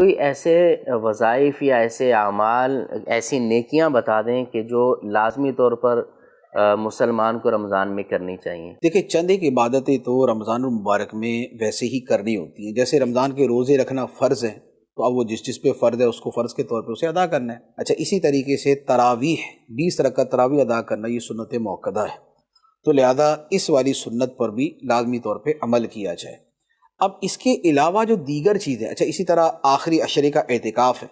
کوئی ایسے وظائف یا ایسے اعمال، ایسی نیکیاں بتا دیں کہ جو لازمی طور پر مسلمان کو رمضان میں کرنی چاہیے۔ دیکھیں، چند ایک عبادتیں تو رمضان المبارک میں ویسے ہی کرنی ہوتی ہیں۔ جیسے رمضان کے روزے رکھنا فرض ہے، تو اب وہ جس پہ فرض ہے اس کو فرض کے طور پہ اسے ادا کرنا ہے۔ اچھا، اسی طریقے سے تراویح 20 رکعت تراویح ادا کرنا، یہ سنت موقدہ ہے، تو لہذا اس والی سنت پر بھی لازمی طور پہ عمل کیا جائے۔ اب اس کے علاوہ جو دیگر چیزیں، اچھا اسی طرح آخری عشرے کا اعتکاف ہے،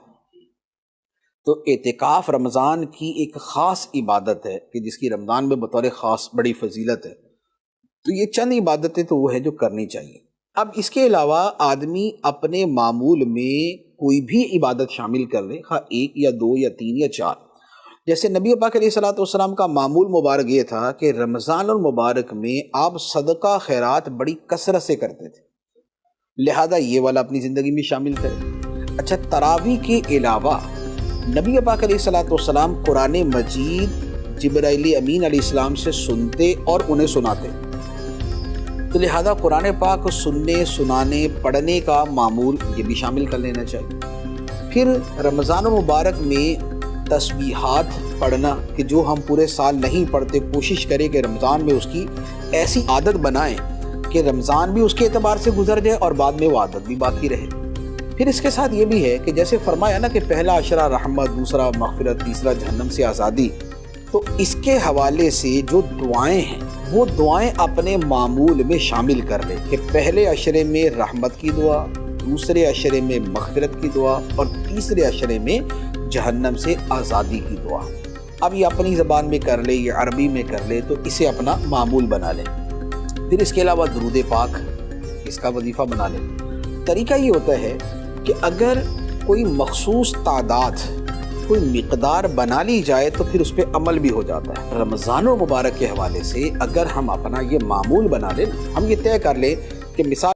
تو اعتکاف رمضان کی ایک خاص عبادت ہے کہ جس کی رمضان میں بطور خاص بڑی فضیلت ہے۔ تو یہ چند عبادتیں تو وہ ہیں جو کرنی چاہیے۔ اب اس کے علاوہ آدمی اپنے معمول میں کوئی بھی عبادت شامل کر لے، خواہ 1 یا 2 یا 3 یا 4۔ جیسے نبی پاک علیہ الصلوۃ والسلام کا معمول مبارک یہ تھا کہ رمضان المبارک میں آپ صدقہ خیرات بڑی کثرت سے کرتے تھے، لہذا یہ والا اپنی زندگی میں شامل کریں۔ اچھا، تراویح کے علاوہ نبی پاک علیہ الصلوۃ والسلام قرآن مجید جبرائیل امین علیہ السلام سے سنتے اور انہیں سناتے، تو لہذا قرآن پاک سننے، سنانے، پڑھنے کا معمول یہ بھی شامل کر لینا چاہیے۔ پھر رمضان المبارک میں تسبیحات پڑھنا کہ جو ہم پورے سال نہیں پڑھتے، کوشش کریں کہ رمضان میں اس کی ایسی عادت بنائیں کہ رمضان بھی اس کے اعتبار سے گزر جائے اور بعد میں وہ عادت بھی باقی رہے۔ پھر اس کے ساتھ یہ بھی ہے کہ جیسے فرمایا نا کہ پہلا عشرہ رحمت، دوسرا مغفرت، تیسرا جہنم سے آزادی، تو اس کے حوالے سے جو دعائیں ہیں وہ دعائیں اپنے معمول میں شامل کر لیں کہ پہلے عشرے میں رحمت کی دعا، دوسرے عشرے میں مغفرت کی دعا اور تیسرے عشرے میں جہنم سے آزادی کی دعا۔ اب یہ اپنی زبان میں کر لے، یہ عربی میں کر لے، تو اسے اپنا معمول بنا لیں۔ پھر اس کے علاوہ درود پاک، اس کا وظیفہ بنا لیں۔ طریقہ یہ ہوتا ہے کہ اگر کوئی مخصوص تعداد، کوئی مقدار بنا لی جائے تو پھر اس پہ عمل بھی ہو جاتا ہے۔ رمضان المبارک کے حوالے سے اگر ہم اپنا یہ معمول بنا لیں، ہم یہ طے کر لیں کہ مثال